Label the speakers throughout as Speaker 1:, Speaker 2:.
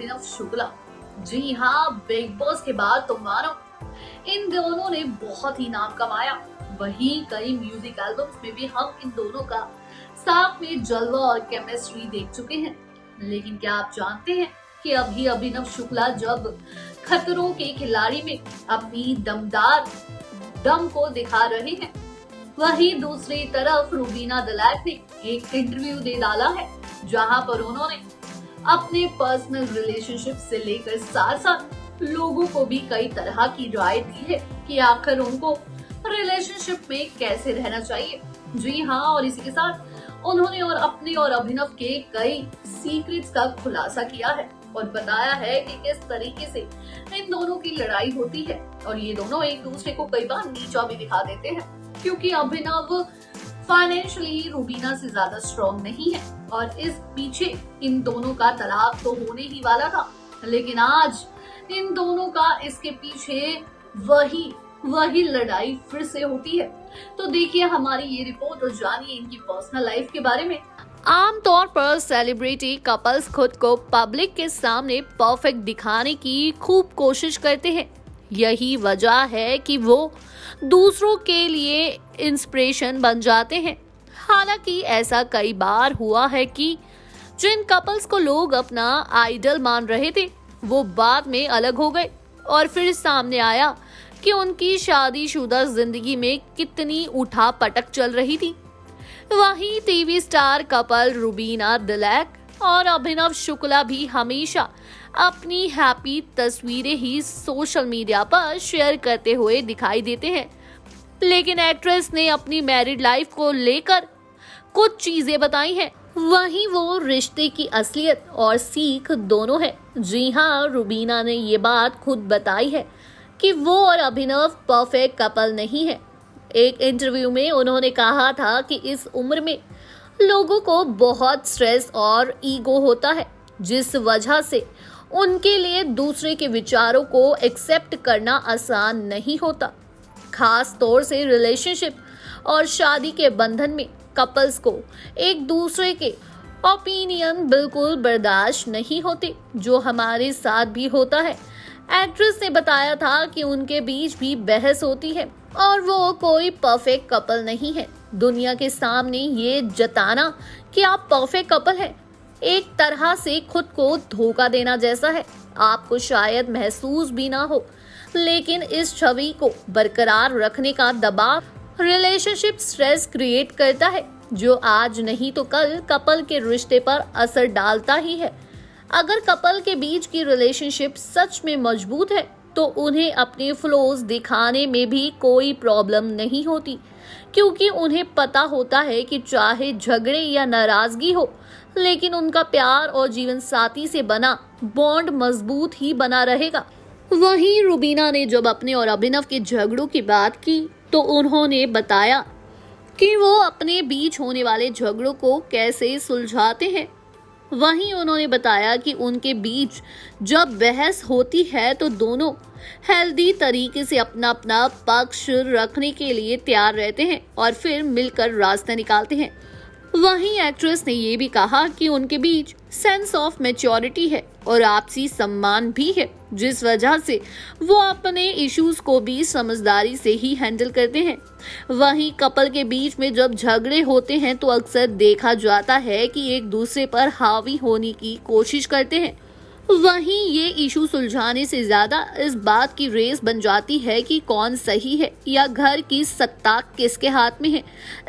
Speaker 1: अभिनव शुक्ला। जी हाँ, big boss के बाद तो मानो इन दोनों ने बहुत ही नाम कमाया। वहीं कई म्यूजिक एल्बम्स में भी हम इन दोनों का साथ में जलवा और केमिस्ट्री देख चुके हैं। लेकिन क्या आप जानते हैं कि अभी अभिनव शुक्ला जब खतरों के खिलाड़ी में अपनी दमदार दम को दिखा रहे हैं, वहीं दूसरी तरफ रूबीना दलैक ने एक इंटरव्यू दे डाला है, जहां पर उन्होंने अपने पर्सनल रिलेशनशिप से लेकर साथ साथ लोगों को भी कई तरह की राय दी है कि आखिर उनको रिलेशनशिप में कैसे रहना चाहिए। जी हाँ, और इसी के साथ उन्होंने और अपने और अभिनव के कई सीक्रेट्स का खुलासा किया है और बताया है कि किस तरीके से इन दोनों की लड़ाई होती है और ये दोनों एक दूसरे को कई बार नीचा भी दिखा देते हैं, क्योंकि अभिनव फाइनेंशियली रूबीना से ज्यादा स्ट्रॉन्ग नहीं है और इस पीछे इन दोनों का तलाक तो होने ही वाला था। लेकिन आज इन दोनों का इसके पीछे वही लड़ाई फिर से होती है। तो देखिए हमारी ये रिपोर्ट और जानिए इनकी पर्सनल लाइफ के बारे में।
Speaker 2: आमतौर पर सेलिब्रिटी कपल्स खुद को पब्लिक के सामने परफेक्ट दिखाने की खूब कोशिश करते हैं। यही वजह है कि वो दूसरों के लिए इंस्पिरेशन बन जाते हैं। हालांकि ऐसा कई बार हुआ है कि जिन कपल्स को लोग अपना आइडल मान रहे थे, वो बाद में अलग हो गए और फिर सामने आया कि उनकी शादीशुदा जिंदगी में कितनी उठा पटक चल रही थी। वहीं टीवी स्टार कपल रूबीना दलैक और अभिनव शुक्ला भी हमेशा अपनी हैप्पी तस्वीरें ही सोशल मीडिया पर शेयर करते हुए दिखाई देते हैं। लेकिन एक्ट्रेस ने अपनी मैरिड लाइफ को लेकर कुछ चीजें बताई हैं। वहीं वो रिश्ते की असलियत और सीख दोनों है। जी हाँ, रूबीना ने ये बात खुद बताई है कि वो और अभिनव परफेक्ट कपल नहीं है। एक इंटरव्यू में उन्होंने कहा था कि इस उम्र में लोगों को बहुत स्ट्रेस और ईगो होता है, जिस वजह से उनके लिए दूसरे के विचारों को एक्सेप्ट करना आसान नहीं होता। खास तौर से रिलेशनशिप और शादी के बंधन में कपल्स को एक दूसरे के ओपिनियन बिल्कुल बर्दाश्त नहीं होते, जो हमारे साथ भी होता है। एक्ट्रेस ने बताया था कि उनके बीच भी बहस होती है और वो कोई परफेक्ट कपल नहीं है। दुनिया के सामने ये जताना कि आप परफेक्ट कपल हैं एक तरह से खुद को धोखा देना जैसा है। आपको शायद महसूस भी ना हो, लेकिन इस छवि को बरकरार रखने का दबाव रिलेशनशिप स्ट्रेस क्रिएट करता है, जो आज नहीं तो कल कपल के रिश्ते पर असर डालता ही है। अगर कपल के बीच की रिलेशनशिप सच में मजबूत है तो उन्हें अपने फ्लॉज दिखाने में भी कोई प्रॉब्लम नहीं होती, क्योंकि उन्हें पता होता है कि चाहे झगड़े या नाराजगी हो, लेकिन उनका प्यार और जीवन साथी से बना बॉन्ड मजबूत ही बना रहेगा। वहीं रूबीना ने जब अपने और अभिनव के झगड़ों की बात की तो उन्होंने बताया कि वो अपने बीच होने वाले झगड़ों को कैसे सुलझाते हैं। वहीं उन्होंने बताया कि उनके बीच जब बहस होती है तो दोनों हेल्दी तरीके से अपना अपना पक्ष रखने के लिए तैयार रहते हैं और फिर मिलकर रास्ता निकालते हैं। वहीं एक्ट्रेस ने ये भी कहा कि उनके बीच सेंस ऑफ मैच्योरिटी है और आपसी सम्मान भी है, जिस वजह से वो अपने इश्यूज को भी समझदारी से ही हैंडल करते हैं। वहीं कपल के बीच में जब झगड़े होते हैं तो अक्सर देखा जाता है कि एक दूसरे पर हावी होने की कोशिश करते हैं। वहीं ये इशू सुलझाने से ज्यादा इस बात की रेस बन जाती है कि कौन सही है या घर की सत्ता किसके हाथ में है।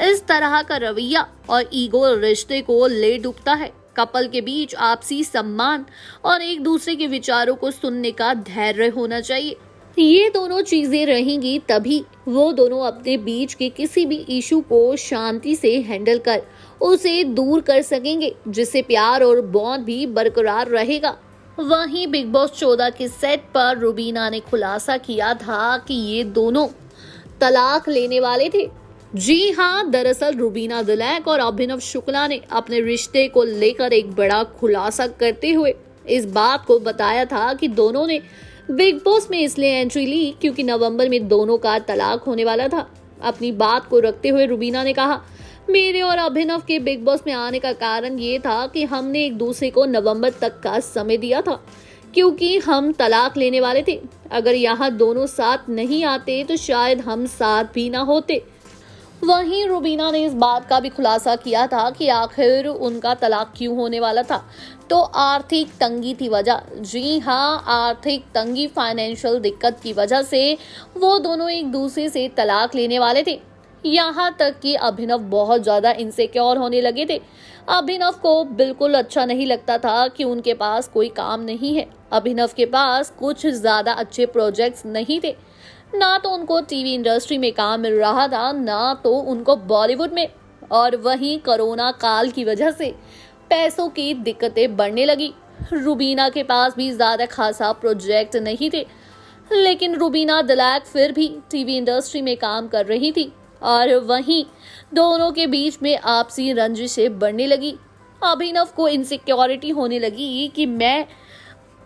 Speaker 2: इस तरह का रवैया और ईगो रिश्ते को ले डूबता है। कपल के बीच आपसी सम्मान और एक दूसरे के विचारों को सुनने का धैर्य होना चाहिए। ये दोनों चीजें रहेंगी तभी वो दोनों अपने बीच के किसी भी इशू को शांति से हैंडल कर उसे दूर कर सकेंगे, जिससे प्यार और बॉन्ड भी बरकरार रहेगा। वहीं बिग बॉस 14 के सेट पर रूबीना ने खुलासा किया था कि ये दोनों तलाक लेने वाले थे। जी हाँ, दरअसल रूबीना दलैक और अभिनव शुक्ला ने अपने रिश्ते को लेकर एक बड़ा खुलासा करते हुए इस बात को बताया था कि दोनों ने बिग बॉस में इसलिए एंट्री ली क्योंकि नवंबर में दोनों का तलाक होने वाला था। अपनी बात को रखते हुए रूबीना ने कहा, मेरे और अभिनव के बिग बॉस में आने का कारण ये था कि हमने एक दूसरे को नवंबर तक का समय दिया था, क्योंकि हम तलाक लेने वाले थे। अगर यहाँ दोनों साथ नहीं आते तो शायद हम साथ भी ना होते। वहीं रुबीना ने इस बात का भी खुलासा किया था कि आखिर उनका तलाक क्यों होने वाला था, तो आर्थिक तंगी थी वजह। जी हाँ, आर्थिक तंगी, फाइनेंशियल दिक्कत की वजह से वो दोनों एक दूसरे से तलाक लेने वाले थे। यहाँ तक कि अभिनव बहुत ज्यादा इनसिक्योर होने लगे थे। अभिनव को बिल्कुल अच्छा नहीं लगता था कि उनके पास कोई काम नहीं है। अभिनव के पास कुछ ज्यादा अच्छे प्रोजेक्ट्स नहीं थे, ना तो उनको टीवी इंडस्ट्री में काम मिल रहा था, ना तो उनको बॉलीवुड में। और वहीं कोरोना काल की वजह से पैसों की दिक्कतें बढ़ने लगी। रुबीना के पास भी ज्यादा खासा प्रोजेक्ट नहीं थे, लेकिन रुबीना दिलैक फिर भी टीवी इंडस्ट्री में काम कर रही थी। और वहीं दोनों के बीच में आपसी रंजिशें बढ़ने लगी। अभिनव को इनसिक्योरिटी होने लगी कि मैं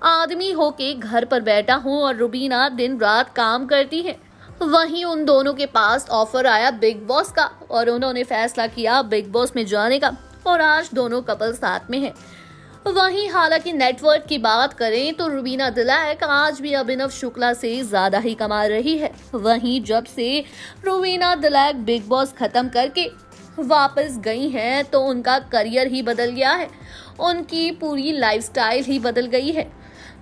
Speaker 2: आदमी होके घर पर बैठा हूँ और रुबीना दिन रात काम करती है। वहीं उन दोनों के पास ऑफर आया बिग बॉस का और उन्होंने फैसला किया बिग बॉस में जाने का, और आज दोनों कपल साथ में हैं। वहीं हालांकि नेटवर्क की बात करें तो रुबीना दिलैक आज भी अभिनव शुक्ला से ज्यादा ही कमा रही है। वहीं जब से रुबीना दिलैक बिग बॉस खत्म करके वापस गई हैं तो उनका करियर ही बदल गया है, उनकी पूरी लाइफस्टाइल ही बदल गई है।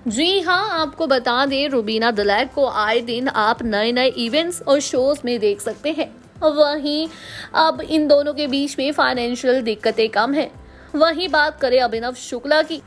Speaker 2: जी हाँ, आपको बता दें, रुबीना दिलैक को आए दिन आप नए नए इवेंट्स और शोज में देख सकते हैं। वहीं अब इन दोनों के बीच में फाइनेंशियल दिक्कतें कम है। वहीं बात करें अभिनव शुक्ला की,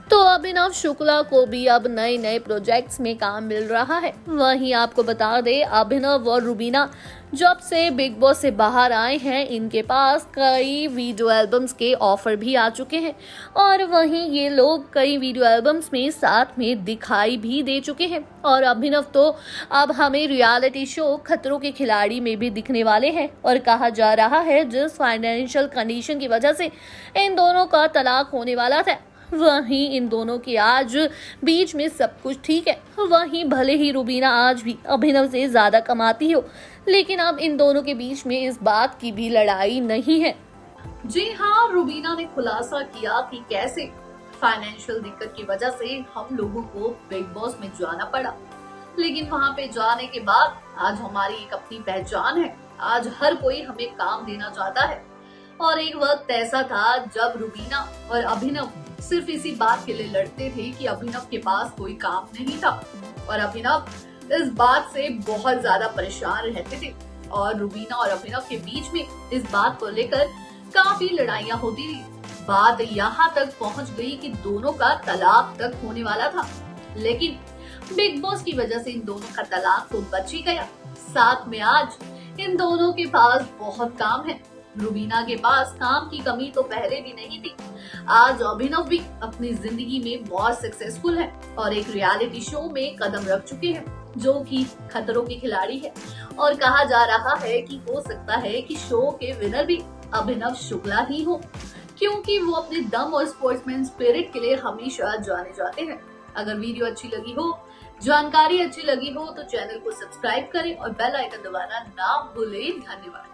Speaker 2: तो अभिनव शुक्ला को भी अब नए नए प्रोजेक्ट्स में काम मिल रहा है। वहीं आपको बता दें, अभिनव और रुबीना जब से बिग बॉस से बाहर आए हैं, इनके पास कई वीडियो एल्बम्स के ऑफर भी आ चुके हैं, और वहीं ये लोग कई वीडियो एल्बम्स में साथ में दिखाई भी दे चुके हैं। और अभिनव तो अब हमें रियलिटी शो खतरों के खिलाड़ी में भी दिखने वाले हैं, और कहा जा रहा है जिस फाइनेंशियल कंडीशन की वजह से इन दोनों का तलाक होने वाला था, वहीं इन दोनों के आज बीच में सब कुछ ठीक है। वहीं भले ही रुबीना आज भी अभिनव से ज्यादा कमाती हो, लेकिन अब इन दोनों के बीच में इस बात की भी लड़ाई नहीं है।
Speaker 1: जी हाँ, रुबीना ने खुलासा किया कि कैसे फाइनेंशियल दिक्कत की वजह से हम लोगों को बिग बॉस में जाना पड़ा, लेकिन वहाँ पे जाने के बाद आज हमारी एक अपनी पहचान है। आज हर कोई हमें काम देना चाहता है, और एक वक्त ऐसा था जब रुबीना और अभिनव सिर्फ इसी बात के लिए लड़ते थे कि अभिनव के पास कोई काम नहीं था, और अभिनव इस बात से बहुत ज्यादा परेशान रहते थे। और रुबीना और अभिनव के बीच में इस बात को लेकर काफी लड़ाइयाँ होती थी। बात यहाँ तक पहुँच गई कि दोनों का तलाक तक होने वाला था, लेकिन बिग बॉस की वजह से इन दोनों का तलाक तो बच ही गया। साथ में आज इन दोनों के पास बहुत काम है। रुबीना के पास काम की कमी तो पहले भी नहीं थी। आज अभिनव भी अपनी जिंदगी में बहुत सक्सेसफुल है और एक रियलिटी शो में कदम रख चुके हैं, जो कि खतरों के खिलाड़ी है। और कहा जा रहा है कि हो सकता है कि शो के विनर भी अभिनव शुक्ला ही हो, क्योंकि वो अपने दम और स्पोर्ट्समैन स्पिरिट के लिए हमेशा जाने जाते हैं। अगर वीडियो अच्छी लगी हो, जानकारी अच्छी लगी हो, तो चैनल को सब्सक्राइब करें और बेल आइकन दबाना ना भूलें। धन्यवाद।